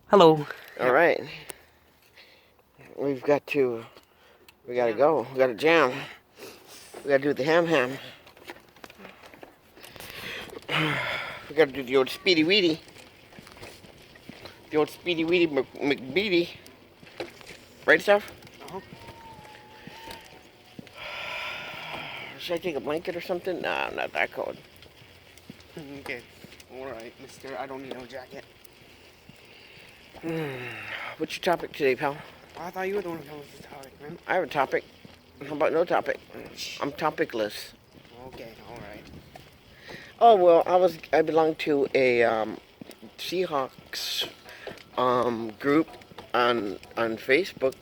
Hello. All right. We gotta go. We gotta jam. We gotta do the ham. We gotta do the old speedy weedy. The old speedy weedy McBeady. Right, Steph? Uh-huh. Should I take a blanket or something? Nah, I'm not that cold. Okay. Alright, mister. I don't need no jacket. What's your topic today, pal? I thought you were the one who came up with the topic, man. I have a topic. How about no topic? I'm topicless. Okay, alright. Oh well, I belong to a Seahawks group on Facebook,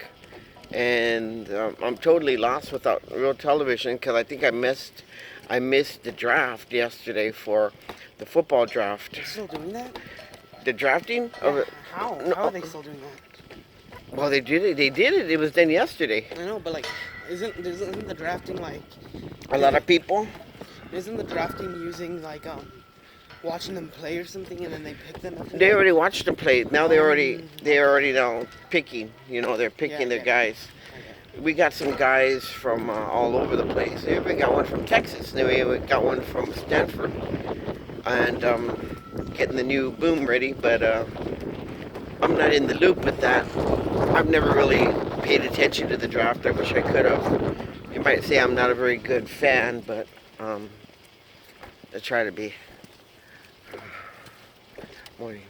and I'm totally lost without real television because I think I missed the draft yesterday for the football draft. They're still doing that? The drafting of Yeah, it. how? No. How are they still doing that? Well, they did it. They did it. It was done yesterday. I know, but like, isn't the drafting like A lot of people. isn't the drafting using like watching them play or something and then they pick them? They already watched them play. Now they're already now picking. You know, they're picking their guys. Okay. We got some guys from all over the place. We got one from Texas. Then we got one from Stanford, and getting the new boom ready. But I'm not in the loop with that. I've never really paid attention to the draft. I wish I could have. You might say I'm not a very good fan, but I try to be. Morning.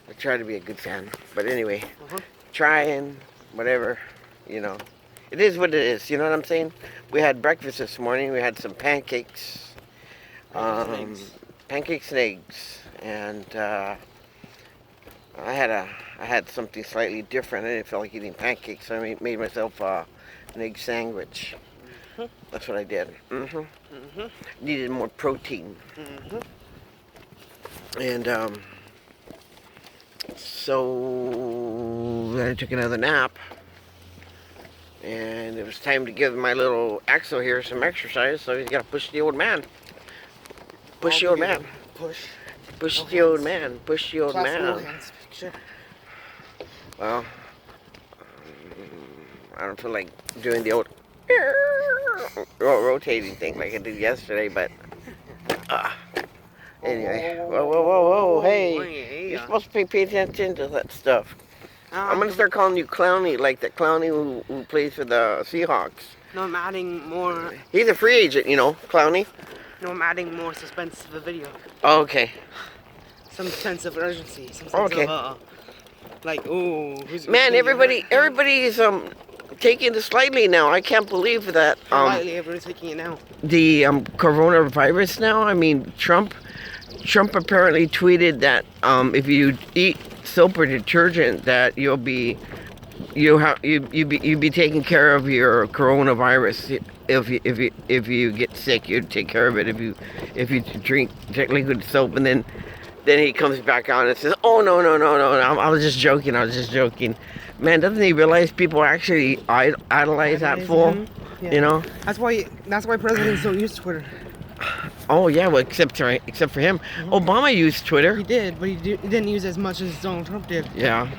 I try to be a good fan. But anyway, trying, whatever, you know. It is what it is, you know what I'm saying? We had breakfast this morning. We had some pancakes. Pancakes and eggs. And I had something slightly different. I didn't feel like eating pancakes, so I made myself an egg sandwich. That's what I did. Needed more protein. And so then I took another nap, and it was time to give my little Axel here some exercise, so he's got to push the old man. Push the old man. Push the old man. Push the old man. Well, I don't feel like doing the old rotating thing like I did yesterday, but anyway. Whoa, hey, you're supposed to pay attention to that stuff. I'm gonna start calling you Clowney, like that Clowney who plays for the Seahawks. No, I'm adding more. He's a free agent, you know, Clowney. No, I'm adding more suspense to the video. Oh, okay. Some sense of urgency. Some sense of like, ooh. Man, everybody's taking this lightly now. I can't believe that. Lightly, everybody's taking it now. The coronavirus now. I mean, Trump apparently tweeted that if you eat soap or detergent, that you'll be taking care of your coronavirus. If you get sick, you'd take care of it. If you drink liquid soap, and then he comes back on and says, "Oh no! I was just joking." Man, doesn't he realize people actually idolize that fool? Yeah. You know. That's why presidents don't use Twitter. Oh yeah, well except for him, Obama used Twitter. He did, but he didn't use as much as Donald Trump did. Yeah,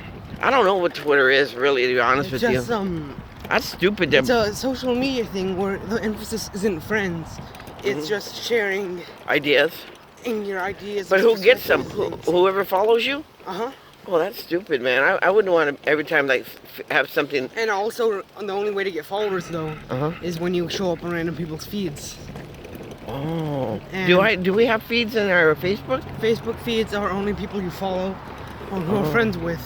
I don't know what Twitter is really, to be honest with you. That's stupid. It's a social media thing where the emphasis isn't friends. It's just sharing ideas. In your ideas. But who gets them? Whoever follows you? Well, that's stupid, man. I wouldn't want to every time like have something. And also, the only way to get followers though is when you show up on random people's feeds. Oh. Do we have feeds in our Facebook? Facebook feeds are only people you follow or who are friends with.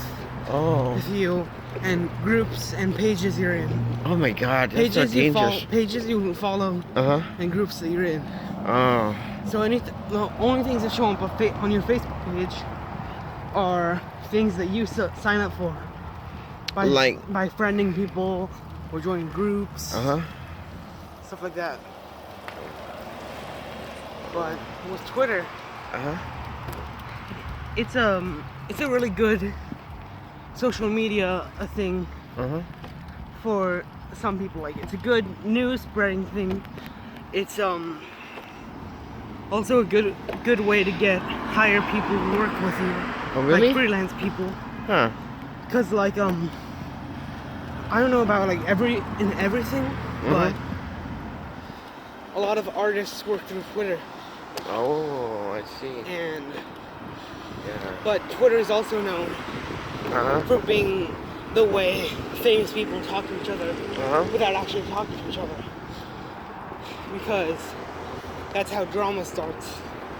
With you, and groups and pages you're in. Oh my God, that's so dangerous. Pages you follow. And groups that you're in. Oh. So the only things that show up on your Facebook page are things that you sign up for. By friending people or joining groups. Stuff like that. But with Twitter, it's a really good social media thing for some people. Like, it's a good news spreading thing. It's also a good way to get hire people to work with you. Oh, really? Like freelance people. Huh. Because like I don't know about like everything, but a lot of artists work through Twitter. Oh, I see. And yeah. But Twitter is also known for being the way famous people talk to each other without actually talking to each other. Because that's how drama starts.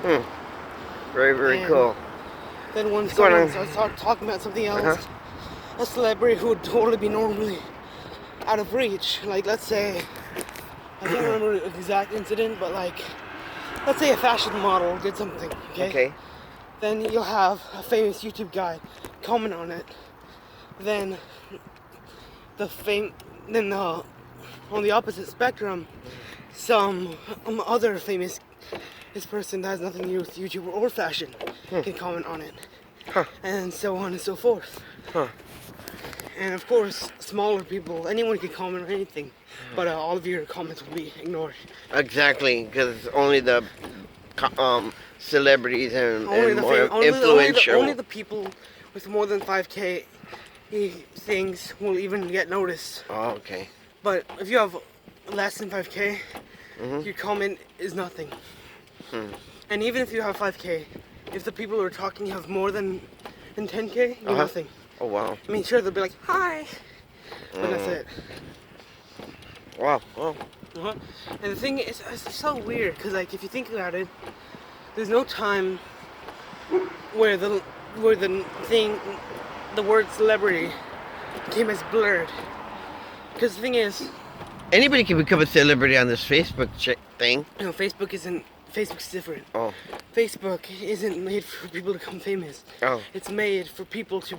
Very, very cool. Then when someone starts talking about something else, a celebrity who would totally be normally out of reach, like let's say, I can't remember the exact incident, but like, let's say a fashion model did something, okay? Then you'll have a famous YouTube guy comment on it. Then on the opposite spectrum, some other famous person that has nothing to do with YouTube or fashion can comment on it, and so on and so forth. And of course, smaller people, anyone can comment on anything, but all of your comments will be ignored. Exactly, because only the celebrities and more influential. Only the people with more than 5K things will even get noticed. Oh, okay. But if you have less than 5K, your comment is nothing. And even if you have 5K, if the people who are talking have more than 10K, you're nothing. Oh, wow. I mean, sure, they'll be like, hi, but that's it. Wow. And the thing is, it's so weird, because like, if you think about it, there's no time where the word celebrity became as blurred. Because the thing is, anybody can become a celebrity on this Facebook thing. No, Facebook's different. Oh. Facebook isn't made for people to become famous. Oh. It's made for people to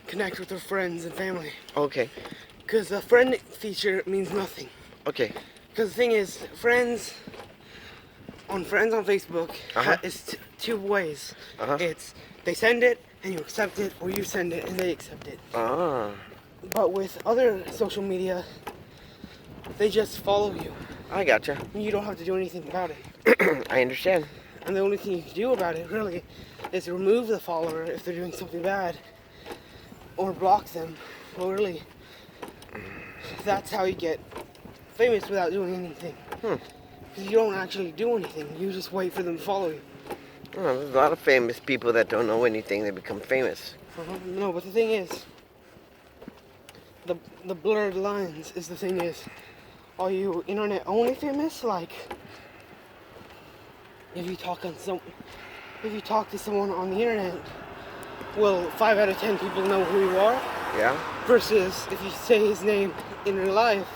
connect with their friends and family. Okay. Because the friend feature means nothing. Okay. Because the thing is, friends on Facebook is two ways. It's they send it and you accept it, or you send it and they accept it. But with other social media, they just follow you. I gotcha. You don't have to do anything about it. I understand. And the only thing you can do about it, really, is remove the follower if they're doing something bad, or block them. Well, really, that's how you get famous without doing anything. Because you don't actually do anything. You just wait for them to follow you. Well, there's a lot of famous people that don't know anything. They become famous. No, but the thing is, the blurred lines is the thing is, are you internet only famous? Like, if you talk to someone on the internet, will 5 out of 10 people know who you are? Yeah. Versus if you say his name in real life,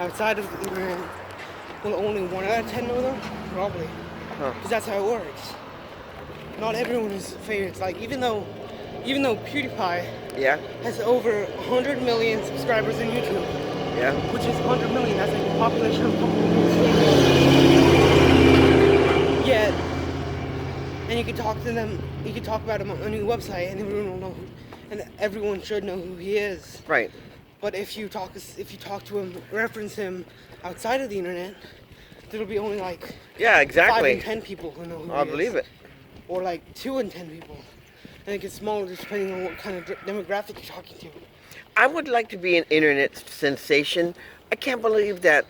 outside of the internet, will only 1 out of 10 know them? Probably. Because that's how it works. Not everyone is famous. Like, even though PewDiePie has over 100 million subscribers on YouTube. Yeah. Which is 100 million. That's like the population of a couple of million. Yet, and you can talk to them. You can talk about him on a new website, and everyone will know. And everyone should know who he is. Right. But if you talk to him, reference him outside of the internet, there'll be only like 5 in 10 people who know who he is. I believe it. Or like 2 in 10 people. And it gets smaller just depending on what kind of demographic you're talking to. I would like to be an internet sensation. I can't believe that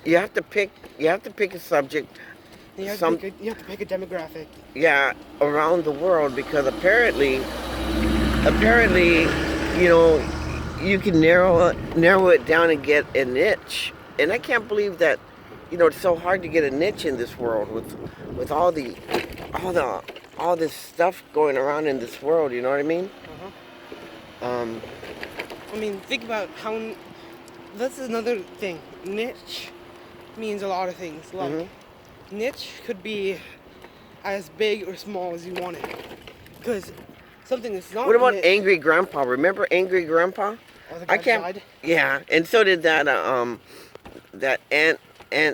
you have to pick a subject. You have to pick a demographic. Yeah, around the world, because apparently, you know, you can narrow it down and get a niche. And I can't believe that, you know, it's so hard to get a niche in this world with all this stuff going around in this world. You know what I mean? I mean, think about how. That's another thing. Niche means a lot of things. Like, niche could be as big or small as you want it. Because something that's not. What about niche, Angry Grandpa? Remember Angry Grandpa? Oh, the guy died? Yeah, and so did that. That Aunt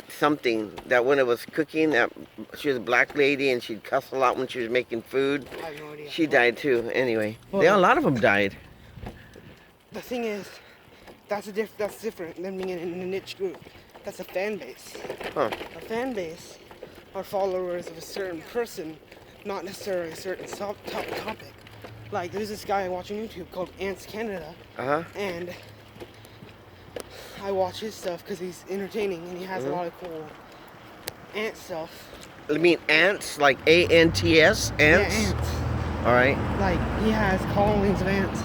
something. That when it was cooking, that she was a black lady and she'd cuss a lot when she was making food. I have no idea. She died too. Anyway, Well, a lot of them died. The thing is, that's different than being in a niche group. That's a fan base. Huh. A fan base are followers of a certain person, not necessarily a certain topic. Like, there's this guy I watch on YouTube called Ants Canada, and I watch his stuff because he's entertaining and he has a lot of cool ant stuff. You mean ants? Like A-N-T-S? Ants? Yeah, ants. Alright. Like, he has colonies of ants.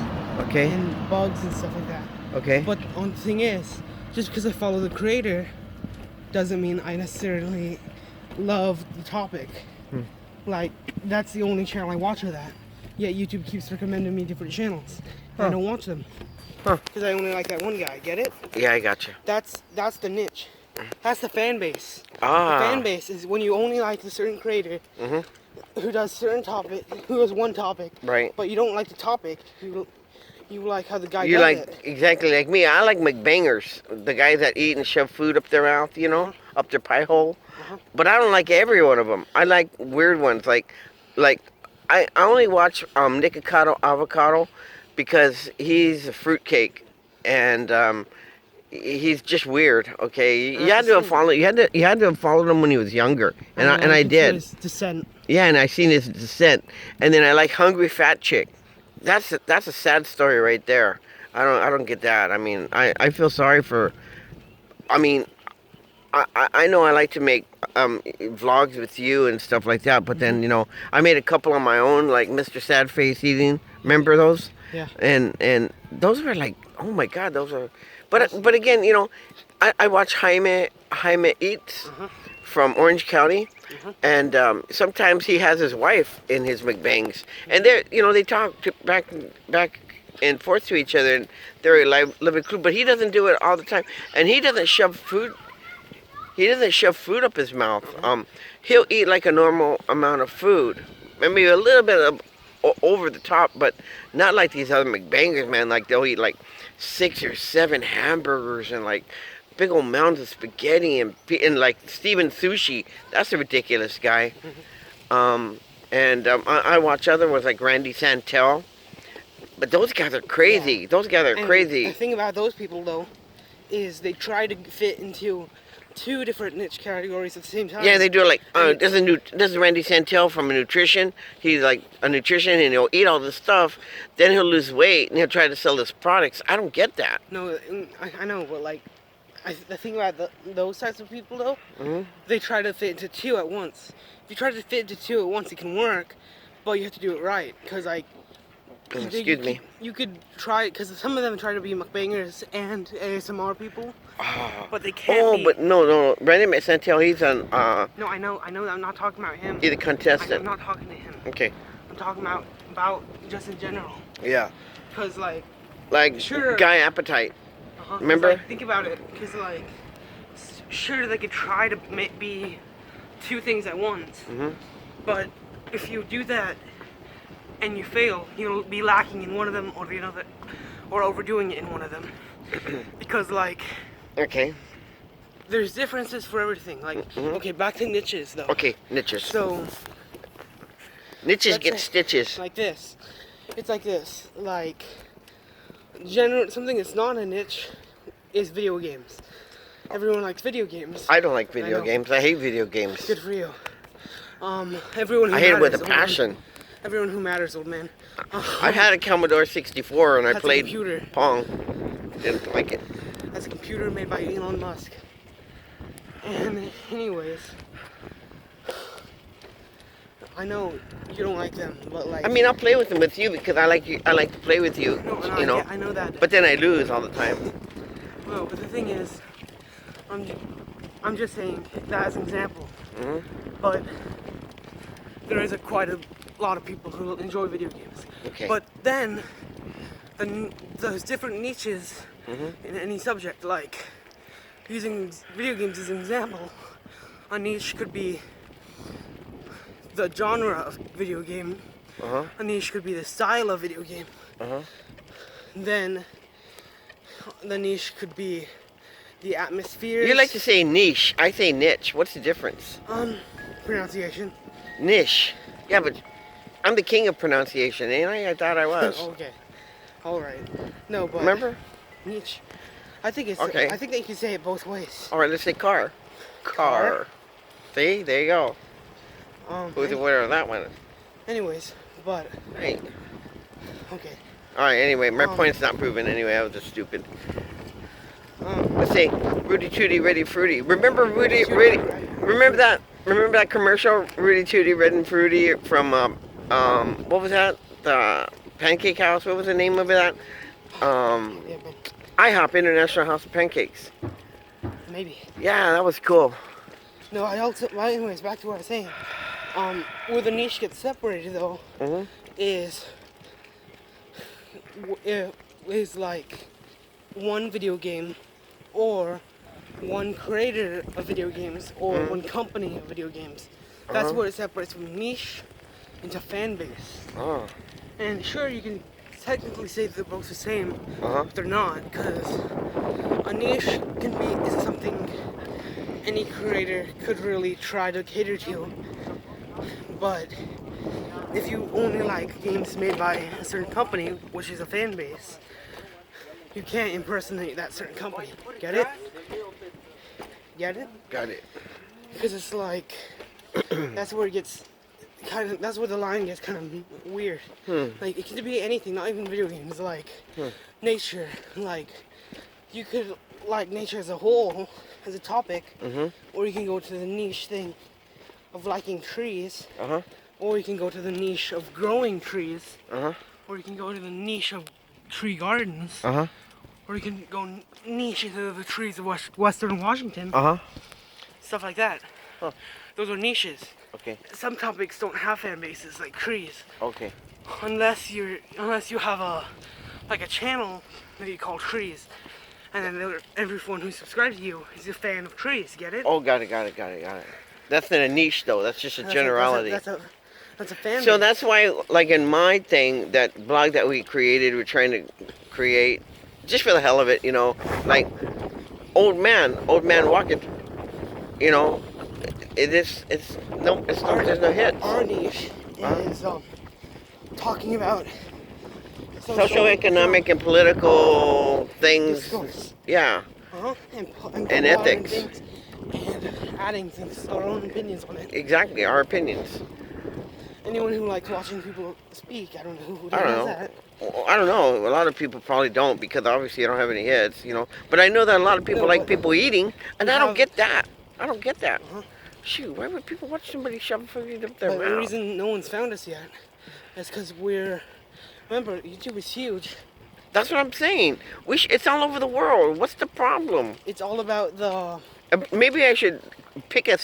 Okay. And bugs and stuff like that. Okay. But the thing is, just because I follow the creator doesn't mean I necessarily love the topic. Like, that's the only channel I watch of that. Yet YouTube keeps recommending me different channels. I don't watch them. Because I only like that one guy. Get it? Yeah, I got you. That's the niche. That's the fan base. Ah. The fan base is when you only like a certain creator who does certain topic, who does one topic. Right. But you don't like the topic. You like how the guy You does like, it. exactly like me. I like McBangers. The guys that eat and shove food up their mouth, you know, up their pie hole. But I don't like every one of them. I like weird ones. Like I only watch Nikocado Avocado because he's a fruitcake and he's just weird. Okay, you had to have followed. You had to have followed him when he was younger, and I did. His descent. Yeah, and I seen his descent, and then I like Hungry Fat Chick. That's a sad story right there. I don't get that. I mean, I feel sorry for. I mean, I know I like to make vlogs with you and stuff like that, but then, you know, I made a couple on my own, like Mr. Sad Face Eating. Remember those? Yeah. And those were like, oh my God, those are. But again, you know, I watch Jaime Eats from Orange County, and sometimes he has his wife in his McBangs, and they talk back and forth to each other, and they're a living crew. But he doesn't do it all the time, and he doesn't shove food. He doesn't shove food up his mouth. He'll eat like a normal amount of food, maybe a little bit of over the top, but not like these other McBangers, man. Like they'll eat like 6 or 7 hamburgers and like big old mounds of spaghetti and like Steven Sushi. That's a ridiculous guy. I watch other ones like Randy Santel, but those guys are crazy. Yeah. Those guys are crazy. The thing about those people though is they try to fit into 2 different niche categories at the same time. Yeah, they do it like, there's Randy Santel from nutrition. He's like a nutrition and he'll eat all this stuff. Then he'll lose weight and he'll try to sell his products. I don't get that. No, I know, but like, the thing about those types of people though, they try to fit into 2 at once. If you try to fit into 2 at once, it can work, but you have to do it right. Because like, excuse me. You could try, because some of them try to be McBangers and ASMR people, but they can't be. But no. Randy Santel, he's on. No, I know. I'm not talking about him. He's a contestant. I'm not talking to him. Okay. I'm talking about just in general. Yeah. Because like sure. Guy Appetite. Remember? Like, think about it. Because like, sure they could try to be 2 things at once, but if you do that and you fail, you'll be lacking in one of them or the other, or overdoing it in one of them. Because like, okay, there's differences for everything. Like, okay, back to niches though. Okay, niches. So niches get stitches. Like this. It's like this. Like, something that's not a niche is video games. Everyone likes video games. I don't like video games. I hate video games. Good for you. Everyone who I hate it with a passion. Everyone who matters, old man. I had a Commodore 64 and I played Pong. Didn't like it. That's a computer made by Elon Musk. And anyways, I know you don't like them, but like. I mean, I'll play with them with you because I like you. I like to play with you. No, you know. Yeah, I know that. But then I lose all the time. No, but the thing is, I'm just saying that as an example. But there is quite a lot of people who enjoy video games. Okay. But then those different niches in any subject, like using video games as an example, a niche could be the genre of video game. A niche could be the style of video game. Then the niche could be the atmosphere. You like to say niche. I say niche. What's the difference? Pronunciation. Niche. Yeah, but I'm the king of pronunciation, ain't I? I thought I was. Okay. All right. No, but remember? Niche. I think it's okay. I think that you can say it both ways. All right, let's say car. Car. See, there you go. Who's the winner of that one? Anyways, but... Hey. Okay. Alright, anyway, my point's not proven anyway. I was just stupid. Let's see. Rudy Tooty, Ready Fruity. Remember Rudy... Remember that commercial? Rudy Tooty, Red and Fruity from, what was that? The Pancake House? What was the name of that? IHOP, International House of Pancakes. Maybe. Yeah, that was cool. No, anyways, back to what I was saying. Where the niche gets separated, though, is like one video game or one creator of video games or one company of video games. That's where it separates from niche into fan base. And sure, you can technically say they're both the same, but they're not, because a niche is something any creator could really try to cater to. But if you only like games made by a certain company, which is a fan base, you can't impersonate that certain company. Get it? Get it? Got it. Because it's like, that's where it gets that's where the line gets kind of weird. Like, it could be anything, not even video games, like nature. Like, you could like nature as a whole, as a topic, or you can go to the niche thing of liking trees, or you can go to the niche of growing trees, or you can go to the niche of tree gardens, or you can go niche into the trees of Western Washington, stuff like that. Those are niches. Okay. Some topics don't have fan bases like trees. Okay. Unless you have a channel that you call trees, and then everyone who subscribes to you is a fan of trees. Get it? Oh, got it. That's not a niche though. That's just a generality. That's a fan base. So that's why, like in my thing, that blog that we created, we're trying to create just for the hell of it, you know, like old man walking, you know. There's no hits. Our niche is talking about socioeconomic and political things. Discourse. Yeah. And ethics. And adding our own opinions on it. Exactly, our opinions. Anyone who likes watching people speak, I don't know who does that. Well, I don't know. A lot of people probably don't, because obviously you don't have any hits, you know. But I know that a lot of people like people eating, and I don't get that. Shoot, why would people watch somebody shove food up their mouth? The reason no one's found us yet is because remember, YouTube is huge. That's what I'm saying. It's all over the world. What's the problem? It's all about the... Maybe I should pick a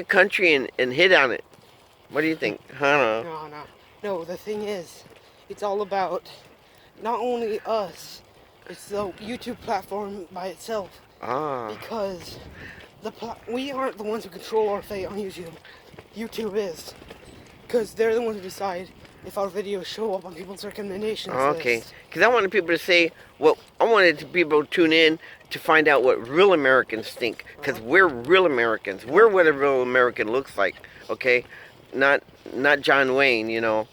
country and hit on it. What do you think? I don't know. No, the thing is, it's all about not only us, it's the YouTube platform by itself. Because we aren't the ones who control our fate on YouTube. YouTube is. Because they're the ones who decide if our videos show up on people's recommendations list. Because I wanted people to say, well, I wanted people to tune in to find out what real Americans think. Because we're real Americans. We're what a real American looks like, okay? Not John Wayne, you know.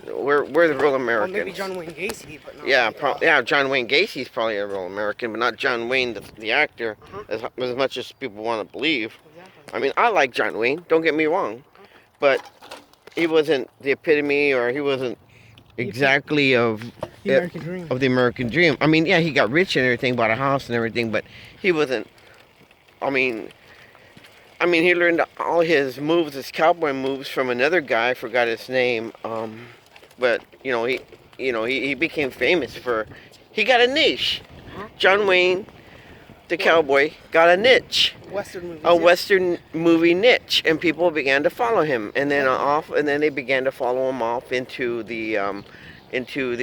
We're the real Americans. Well, maybe John Wayne Gacy, but not. Yeah, John Wayne Gacy's probably a real American, but not John Wayne, the actor, as much as people want to believe. Exactly. I mean, I like John Wayne, don't get me wrong, but he wasn't the epitome, or he wasn't exactly of the American dream. I mean, yeah, he got rich and everything, bought a house and everything, but he wasn't. I mean, he learned all his moves, his cowboy moves, from another guy. I forgot his name. But he became famous for. He got a niche. John Wayne, the cowboy, got a niche. Western movie niche, and people began to follow him, and then they began to follow him off into the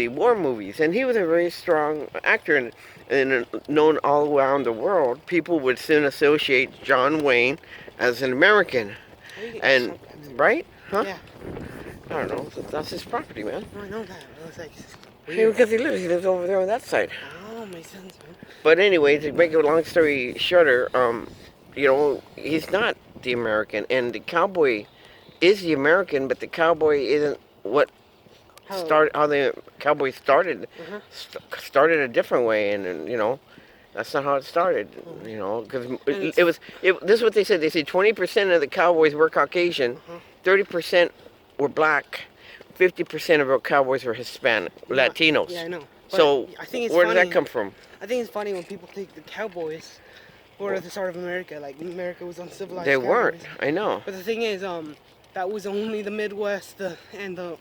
war movies. And he was a very strong actor, and known all around the world. People would soon associate John Wayne as an American, and right? Huh? Yeah. I don't know. That's his property, man. I know that. It's like because he lives over there on that side. Oh, makes sense, man. But anyway, to make a long story shorter, he's not the American, and the cowboy is the American, but the cowboy isn't how the cowboy started. Started a different way, and That's not how it started, you know, because this is what they said. They said 20% of the cowboys were Caucasian, 30% were black, 50% of our cowboys were Hispanic, Latinos. Yeah, I know. But So I think it's where funny. did that come from? I think it's funny when people think the cowboys were at the start of America, like America was uncivilized. They cowboys. weren't. I know. But the thing is, that was only the Midwest, and the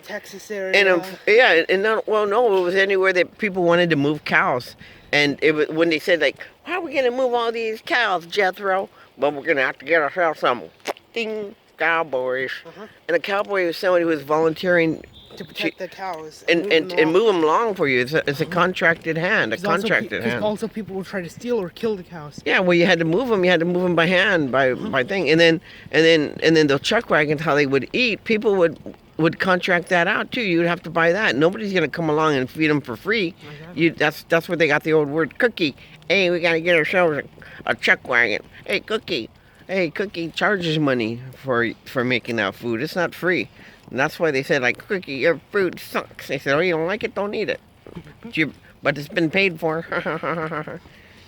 Texas area. And and not, well, no, it was anywhere that people wanted to move cows. And it was when they said, like, how are we going to move all these cows, Jethro? Well, we're going to have to get ourselves some ding cowboys. And a cowboy was somebody who was volunteering to protect the cows and move them along for you. It's a contracted hand, hand. Also, people would try to steal or kill the cows. Yeah, well, you had to move them. You had to move them by hand, by thing. And then the chuck wagons, how they would eat, people would contract that out too. You'd have to buy that. Nobody's gonna come along and feed them for free. That's where they got the old word cookie. Hey, we gotta get ourselves a chuck wagon. Hey, Cookie. Hey, Cookie charges money for making that food. It's not free. And that's why they said, like, Cookie, your food sucks. They said, oh, you don't like it? Don't eat it. But it's been paid for.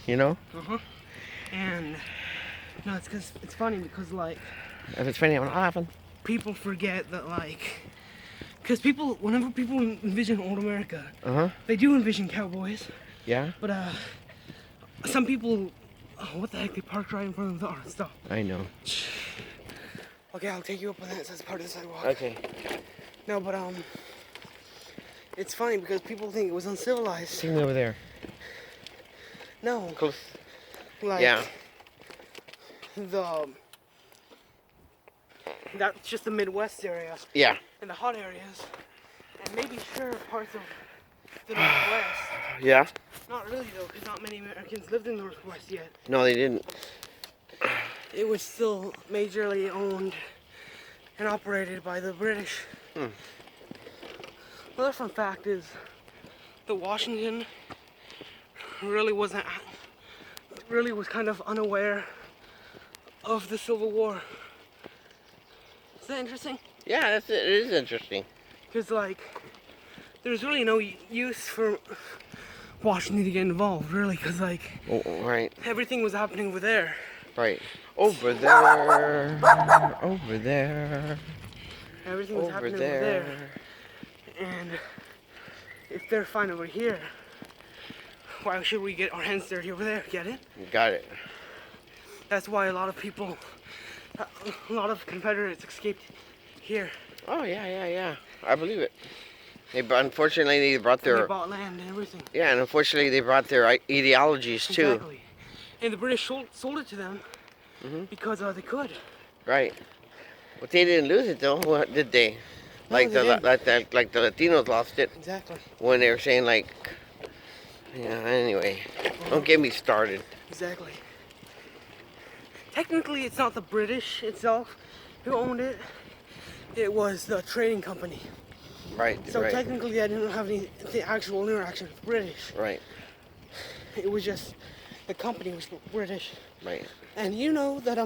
You know? And no, it's funny because, like, if it's funny, I'm laughing. People forget that, like, because whenever people envision old America, they do envision cowboys. Yeah. But some people, what the heck? They parked right in front of the art stuff. I know. Okay, I'll take you up on that. That's part of the sidewalk. Okay. No, but it's funny because people think it was uncivilized. See me over there. No. Close. Like, yeah. That's just the Midwest area. Yeah. And the hot areas, and maybe parts of the Northwest. Yeah. Not really though, because not many Americans lived in the Northwest yet. No, they didn't. It was still majorly owned and operated by the British. Another fun fact is that Washington really was kind of unaware of the Civil War. Is that interesting? Yeah, it is interesting. Because, like, there's really no use for Washington to get involved, really, because, like, right. Everything was happening over there. Right. Over there. Over there. Everything was happening over there. And if they're fine over here, why should we get our hands dirty over there? Get it? Got it. That's why a lot of Confederates escaped here. Oh, yeah. I believe it. Unfortunately, they brought their... They bought land and everything. Yeah, and unfortunately, they brought their ideologies, too. Exactly. And the British sold it to them because they could. Right. But they didn't lose it, though, did they? No, like the Latinos lost it. Exactly. When they were saying, like... Yeah, anyway. Don't get me started. Exactly. Technically, it's not the British itself who owned it. It was the trading company. Right. So technically, I didn't have any actual interaction with the British. Right. It was just the company was British. Right. And you know that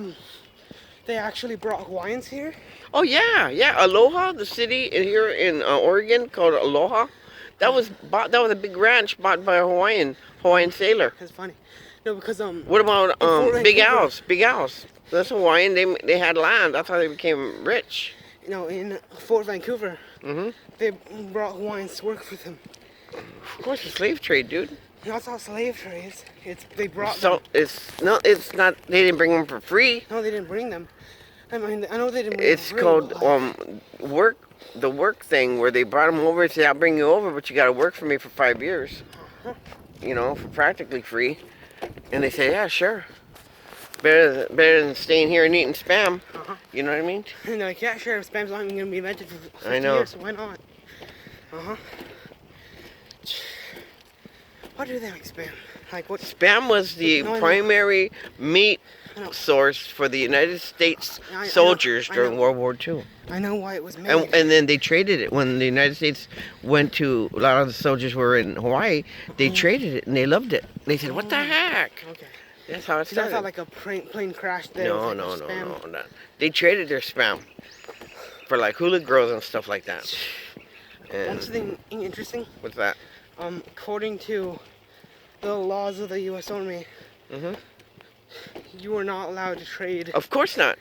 they actually brought Hawaiians here. Oh yeah. Aloha, the city here in Oregon called Aloha. That was a big ranch bought by a Hawaiian sailor. That's funny. No, because What about Big Al's? Big Al's. That's Hawaiian. They had land. That's how they became rich. You know, in Fort Vancouver, they brought Hawaiians to work for them. Of course, the slave trade, dude. That's not slave trades. They brought them. It's not. They didn't bring them for free. No, they didn't bring them. I mean, I know they didn't. It's called work. The work thing where they brought them over and said, "I'll bring you over, but you got to work for me for 5 years." You know, for practically free. And they say, "Yeah, sure. Better than staying here and eating Spam." You know what I mean? And they're like, "Yeah, sure. Spam's not even gonna be invented for 50 years, so why not?" What do they like Spam? Like what? Spam was the primary meat source for the United States soldiers during World War II. I know why it was made. And then they traded it when the United States went to, a lot of the soldiers were in Hawaii, they traded it and they loved it. They said, "What the heck?" Okay. That's how it started. I thought like a plane crashed there. No. They traded their Spam for like hula girls and stuff like that. And something interesting. What's that? According to the laws of the U.S. Army, Mm-hmm. you are not allowed to trade. Of course not.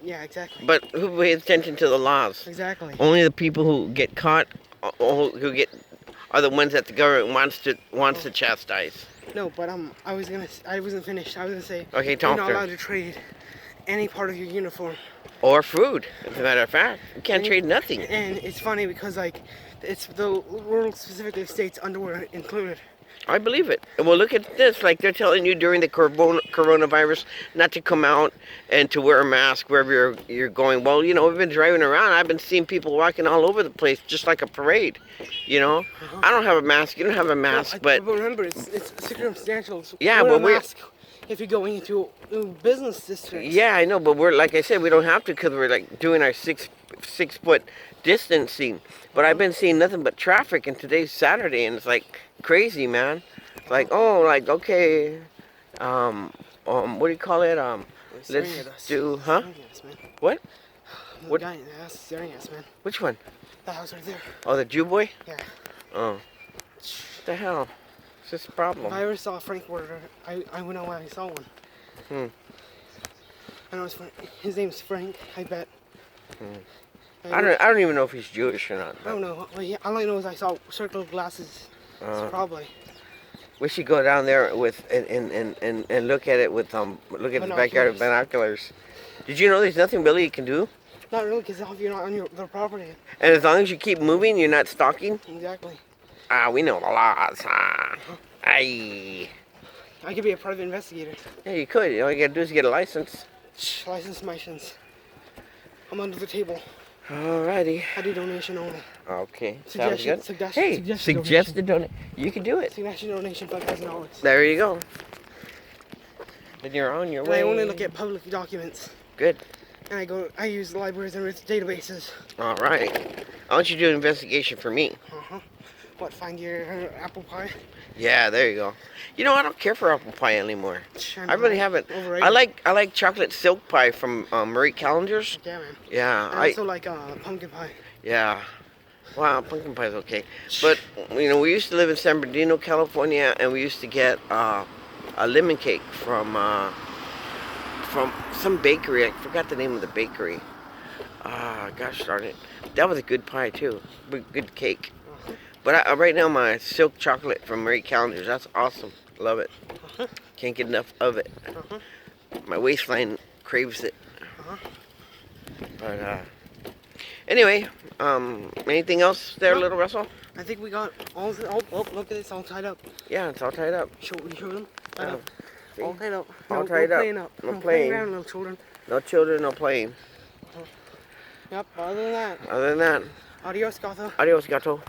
Yeah, exactly. But who pays attention to the laws? Exactly. Only the people who get caught, are the ones that the government wants to chastise. No, but I wasn't finished. I was gonna say. Okay, you're talk not to her. allowed to trade any part of your uniform. Or food, as a matter of fact. You can't trade nothing. And it's funny because like, it's the rule specifically states underwear included. I believe it. Well, look at this. Like they're telling you during the coronavirus not to come out and to wear a mask wherever you're going. Well, you know, we've been driving around. I've been seeing people walking all over the place just like a parade. You know, I don't have a mask. You don't have a mask, No, but remember, it's circumstantial. So yeah, wear but a mask if you're going into a business district. Yeah, I know, but we're like I said, we don't have to because we're like doing our six foot distancing. But I've been seeing nothing but traffic, and today's Saturday, and it's like crazy, man. It's like, oh, like okay, what do you call it? Let's do, huh? What? The What? guy in the house is staring at us, man. Which one? The house right there. Oh, the Jew boy? Yeah. Oh, what the hell? What's this problem? If I ever saw a Frankfurter, I would know why I saw one. Hmm. I know his name's Frank. I bet. I don't even know if he's Jewish or not. I don't know. Well, all I know is I saw circle glasses. It's probably. We should go down there with and look at it with look at the backyard with binoculars. Did you know there's nothing really you can do? Not really, because you're not on their property. And as long as you keep moving, you're not stalking. Exactly. We know the laws. Aye. I could be a private investigator. Yeah, you could. All you gotta do is get a license. License license. I'm under the table. Alrighty. I do donation only. Okay. Sounds good. Suggested Suggested donation. You can do it. Suggested donation $5,000. There you go. Then you're on your way. I only look at public documents. Good. And I use libraries and databases. All right. I want you to do an investigation for me. What, find your apple pie? Yeah, there you go. You know, I don't care for apple pie anymore. I really haven't. Overrated. I like chocolate silk pie from Marie Callender's. Yeah, man. Yeah. I also like pumpkin pie. Yeah. Wow, pumpkin pie is okay. But, you know, we used to live in San Bernardino, California, and we used to get a lemon cake from some bakery. I forgot the name of the bakery. Gosh darn it. That was a good pie, too. Good cake. But right now, my silk chocolate from Marie Callender's, that's awesome. Love it. Can't get enough of it. My waistline craves it. But, anyway, anything else there, Little Russell? I think we got all. Oh, look at this, all tied up. Yeah, it's all tied up. Show them. Tied up. See? All tied up. All tied up. No playing. Around, little children. No children, no playing. Yep. Other than that. Other than that. Adios, gato. Adios, gato.